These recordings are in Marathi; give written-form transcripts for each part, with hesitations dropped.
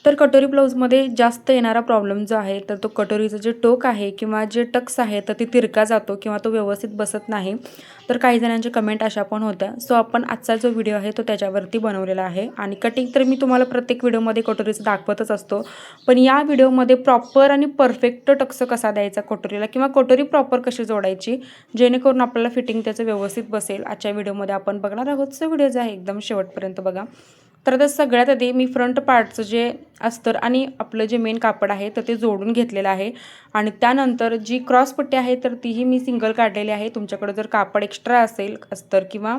तर कटोरी ब्लाऊजमध्ये जास्त येणारा प्रॉब्लेम जो आहे तर तो कटोरीचं जे टोक आहे किंवा जे टक्स आहे तर ते तिरका जातो किंवा तो व्यवस्थित बसत नाही. तर काही जणांच्या कमेंट अशा पण होत्या. सो आपण आजचा जो व्हिडिओ आहे तो त्याच्यावरती बनवलेला आहे आणि कटिंग तर मी तुम्हाला प्रत्येक व्हिडिओमध्ये कटोरीचं दाखवतच असतो. पण या व्हिडिओमध्ये प्रॉपर आणि परफेक्ट टक्स कसा द्यायचा कटोरीला किंवा कटोरी प्रॉपर कशी जोडायची जेणेकरून आपल्याला फिटिंग त्याचं व्यवस्थित बसेल आजच्या व्हिडिओमध्ये आपण बघणार आहोत. सो व्हिडिओ जो आहे एकदम शेवटपर्यंत बघा. तर आता सगळ्यात आधी मी फ्रंट पार्टचं जे अस्तर आणि आपलं जे मेन कापड आहे तर ते जोडून घेतलेलं आहे आणि त्यानंतर जी क्रॉस पट्टी आहे तर तीही मी सिंगल काढलेली आहे. तुमच्याकडे जर कापड एक्स्ट्रा असेल अस्तर किंवा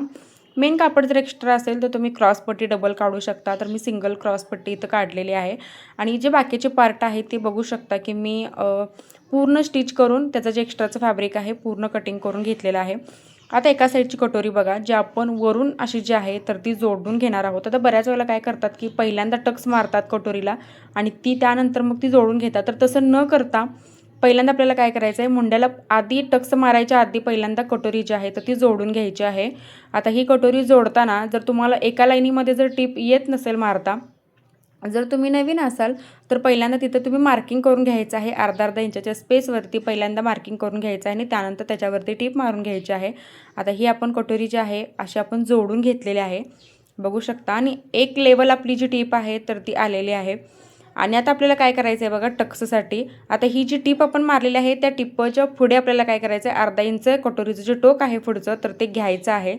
मेन कापड जर एक्स्ट्रा असेल तर तुम्ही क्रॉस पट्टी डबल काढू शकता. तर मी सिंगल क्रॉस पट्टी इथं काढलेली आहे आणि जे बाकीचे पार्ट आहे ते बघू शकता की मी पूर्ण स्टिच करून त्याचं जे एक्स्ट्राचं फॅब्रिक आहे पूर्ण कटिंग करून घेतलेलं आहे. आता एका साईडची कटोरी बघा जी आपण वरून अशी जी आहे तर ती जोडून घेणार आहोत. आता बऱ्याच वेळेला काय करतात की पहिल्यांदा टक्स मारतात कटोरीला आणि ती त्यानंतर मग ती जोडून घेतात. तर तसं न करता पहिल्यांदा आपल्याला काय करायचं आहे मुंड्याला आधी टक्स मारायच्या आधी पहिल्यांदा कटोरी जी आहे तर ती जोडून घ्यायची आहे. आता ही कटोरी जोडताना जर तुम्हाला एका लाईनीमध्ये जर टीप येत नसेल मारता, जर तुम्ही नवीन असाल तर पहिल्यांदा तिथं तुम्ही मार्किंग करून घ्यायचं आहे. अर्धा इंचाच्या स्पेसवरती पहिल्यांदा मार्किंग करून घ्यायचं आहे आणि त्यानंतर त्याच्यावरती टीप मारून घ्यायची आहे. आता ही आपण कटोरी जी आहे अशी आपण जोडून घेतलेली आहे बघू शकता आणि एक लेवल आपली जी टीप आहे तर ती आलेली आहे. आणि आता आपल्याला काय करायचं आहे बघा टक्ससाठी. आता ही जी टीप आपण मारलेली आहे त्या टिपच्या पुढे आपल्याला काय करायचं आहे अर्धा इंच कटोरीचं जे टोक आहे पुढचं तर ते घ्यायचं आहे.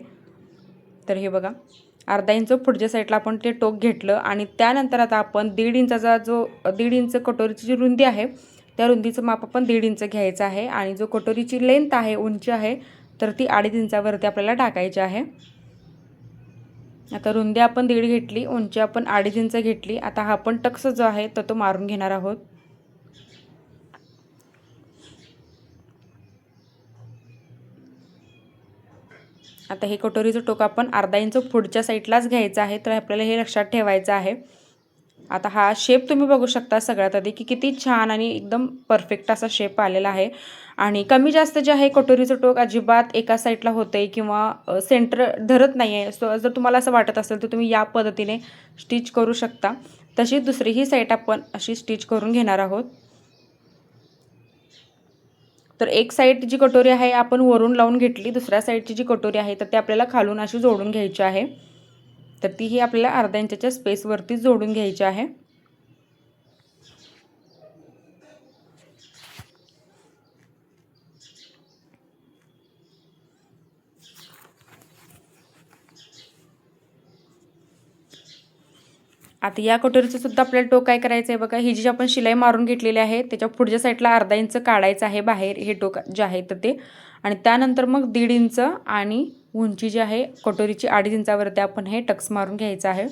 तर हे बघा अर्धा इंच पुढच्या साईडला आपण ते टोक घेतलं आणि त्यानंतर आता आपण 1.5 इंचाचा जो 1.5 इंच कटोरीची जी रुंदी आहे त्या रुंदीचं माप आपण 1.5 इंच घ्यायचं आहे आणि जो कटोरीची लेंथ आहे उंची आहे तर ती 2.5 इंचावरती आपल्याला टाकायची आहे. आता रुंदी आपण 1.5 घेतली, उंची आपण 2.5 इंच घेतली. आता हा आपण टक्स जो आहे तर तो मारून घेणार आहोत. आता हे कटोरीचं टोक आपण अर्धा इंच पुढच्या साईडलाच घ्यायचं आहे तर आपल्याला हे लक्षात ठेवायचं आहे. आता हा शेप तुम्ही बघू शकता सगळ्यात आधी की किती छान आणि एकदम परफेक्ट असा शेप आलेला आहे आणि कमी जास्त जे आहे कटोरीचं टोक अजिबात एका साईडला होतंय किंवा सेंटर धरत नाही आहे. सो जर तुम्हाला असं वाटत असेल तर तुम्ही या पद्धतीने स्टिच करू शकता. तशी दुसरीही साईड आपण अशी स्टिच करून घेणार आहोत. तर एक साईड जी कटोरी आहे आपण वरून लावून घेतली, दुसऱ्या साईडची जी कटोरी आहे तर ते आपल्याला खालून अशी जोडून घ्यायची आहे. तर तीही आपल्याला अर्धा इंचाच्या स्पेसवरती जोडून घ्यायची आहे. आता या कटोरीचं सुद्धा आपल्याला टोक काय करायचं आहे बघा, ही जी आपण शिलाई मारून घेतलेली आहे त्याच्या पुढच्या साईडला अर्धा इंच काढायचं आहे बाहेर हे टोक जे आहे तर ते आणि त्यानंतर मग 1.5 इंच आणि उंची जी आहे कटोरीची 2.5 इंचावरती आपण हे टक्स मारून घ्यायचं आहे.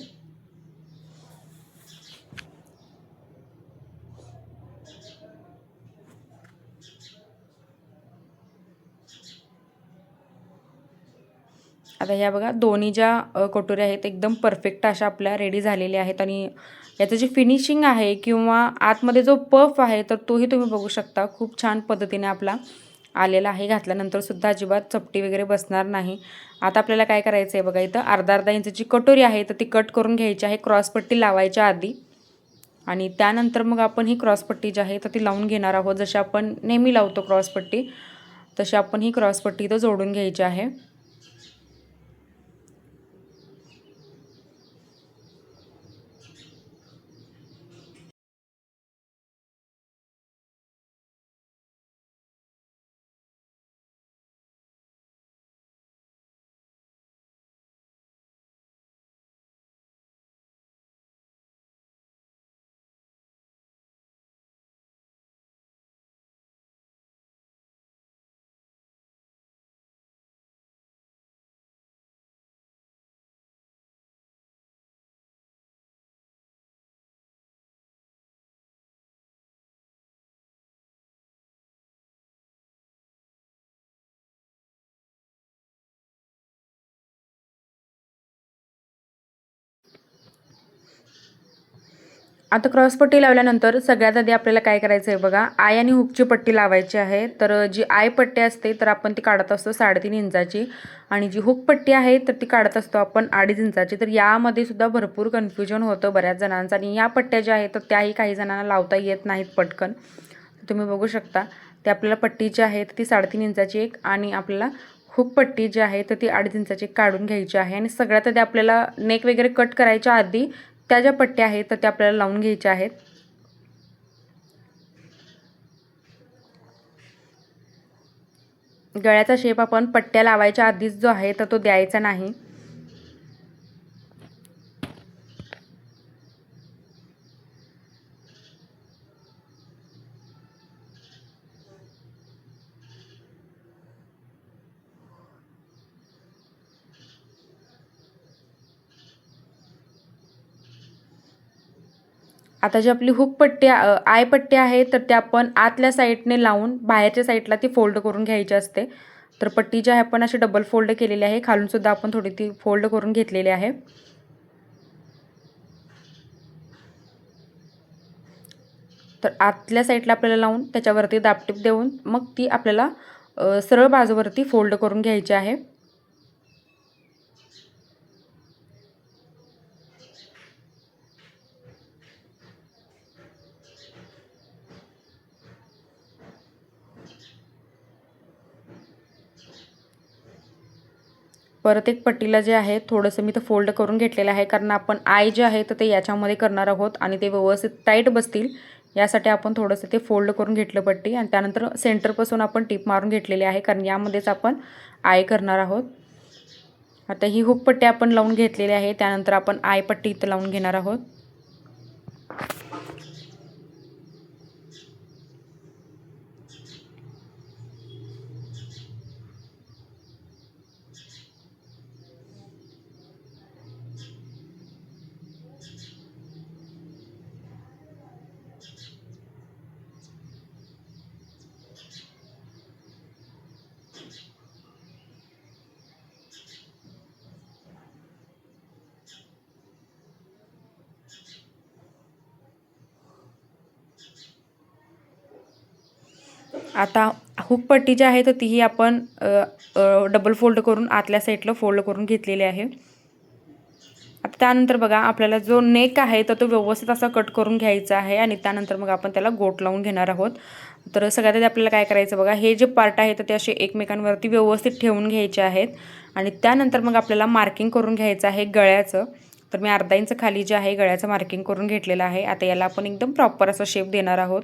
आता ह्या बघा दोन्ही ज्या कटोऱ्या आहेत एकदम परफेक्ट अशा आपल्या रेडी झालेल्या आहेत आणि याचं जे फिनिशिंग आहे किंवा आतमध्ये जो पफ आहे तर तोही तुम्ही बघू शकता खूप छान पद्धतीने आपला आलेला आहे. घातल्यानंतर सुद्धा अजिबात चपटी वगैरे बसणार नाही. आता आपल्याला काय करायचं आहे बघा इथं अर्धा इंचची कटोरी आहे तर ती कट करून घ्यायची आहे क्रॉसपट्टी लावायच्या आधी आणि त्यानंतर मग आपण ही क्रॉसपट्टी जी आहे तर ती लावून घेणार आहोत. जशी आपण नेहमी लावतो क्रॉसपट्टी तशी आपण ही क्रॉसपट्टी इथं जोडून घ्यायची आहे. आता क्रॉसपट्टी लावल्यानंतर सगळ्यात आधी आपल्याला काय करायचं आहे बघा, आय आणि हुकची पट्टी लावायची आहे. तर जी आय पट्टी असते तर आपण ती काढत असतो 3.5 इंचाची आणि जी हुक पट्टी आहे तर ती काढत असतो आपण 2.5 इंचाची. तर यामध्ये सुद्धा भरपूर कन्फ्युजन होतं बऱ्याच जणांचं आणि या पट्ट्या ज्या आहेत तर त्याही काही जणांना लावता येत नाहीत पटकन. तुम्ही बघू शकता ते आपल्याला पट्टी जी आहे ती 3.5 इंचाची एक आणि आपल्याला हुक पट्टी जी आहे तर ती 2.5 इंचाची काढून घ्यायची आहे. आणि सगळ्यात आधी आपल्याला नेक वगैरे कट करायच्या आधी त्या ज्या पट्ट्या आहेत तर त्या आपल्याला लावून घ्यायच्या आहेत. गळ्याचा शेप आपण पट्ट्या लावायच्या आधीच जो आहे तर तो द्यायचा नाही. आता जी आपली हुक पट्टी आय पट्टी आहे तर ते आपण आतल्या साईडने लावून बाहेरच्या साईडला ती फोल्ड करून घ्यायची असते. तर पट्टी जी आहे आपण अशी डबल फोल्ड केलेली आहे, खालून सुद्धा आपण थोडी ती फोल्ड करून घेतलेली आहे. तर आतल्या साईडला आपल्याला लावून त्याच्यावरती दाबटीप देऊन मग ती आपल्याला सरळ बाजूवरती फोल्ड करून घ्यायची आहे. परत एक पट्टीला जे आहे थोडंसं मी तर फोल्ड करून घेतलेलं आहे, कारण आपण आय जे आहे तर ते याच्यामध्ये करणार आहोत आणि ते व्यवस्थित टाईट बसतील यासाठी आपण थोडंसं ते फोल्ड करून घेतलं पट्टी. आणि त्यानंतर सेंटरपासून आपण टीप मारून घेतलेली आहे, कारण यामध्येच आपण आय करणार आहोत. आता ही हुक पट्टी आपण लावून घेतलेली आहे, त्यानंतर आपण आय पट्टी इथं लावून घेणार आहोत. आता हुक पट्टी जी आहे तर तीही आपण डबल फोल्ड करून आतल्या साईडला फोल्ड करून घेतलेली आहे. आता त्यानंतर बघा आपल्याला जो नेक आहे तर तो व्यवस्थित असा कट करून घ्यायचा आहे आणि त्यानंतर मग आपण त्याला गोट लावून घेणार आहोत. तर सगळ्यात आधी आपल्याला काय करायचं बघा, हे जे पार्ट आहे तर ते असे एकमेकांवरती व्यवस्थित ठेवून घ्यायचे आहेत आणि त्यानंतर मग आपल्याला मार्किंग करून घ्यायचं आहे गळ्याचं. तर मी 1/2 इंच खाली जे आहे गळ्याचं मार्किंग करून घेतलेलं आहे. आता याला आपण एकदम प्रॉपर असा शेप देणार आहोत.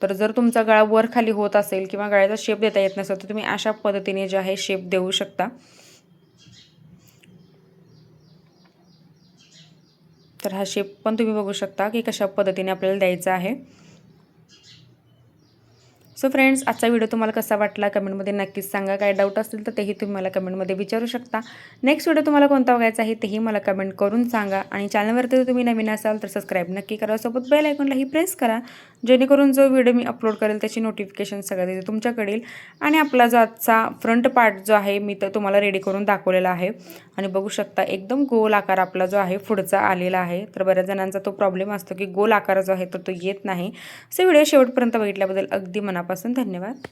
तर जर तुमचा गळा वर खाली होत असेल किंवा गळ्याचा शेप देता येत नसेल तर तुम्ही अशा पद्धतीने जे आहे शेप देऊ शकता. तर हा शेप पण तुम्ही बघू शकता की कशा पद्धतीने आपल्याला द्यायचा आहे. सो फ्रेंड्स, आजचा व्हिडिओ तुम्हाला कसा वाटला कमेंटमध्ये नक्कीच सांगा. काय डाऊट असतील तर तेही तुम्ही मला कमेंटमध्ये विचारू शकता. नेक्स्ट व्हिडिओ तुम्हाला कोणता बघायचा आहे तेही मला कमेंट करून सांगा. आणि चॅनलवरती जर तुम्ही नवीन असाल तर सबस्क्राईब नक्की करा, सोबत बेल आयकॉनलाही प्रेस करा, जेणेकरून जो व्हिडिओ मी अपलोड करेल त्याची नोटिफिकेशन सगळ्यात तुमच्याकडे येईल. आणि आपला जो आजचा फ्रंट पार्ट जो आहे मी तर तुम्हाला रेडी करून दाखवलेला आहे आणि बघू शकता एकदम गोल आकार आपला जो आहे पुढचा आलेला आहे. तर बऱ्याच जणांचा तो प्रॉब्लेम असतो की गोल आकार जो आहे तर तो येत नाही. सो व्हिडिओ शेवटपर्यंत बघितल्याबद्दल अगदी मनापासून धन्यवाद.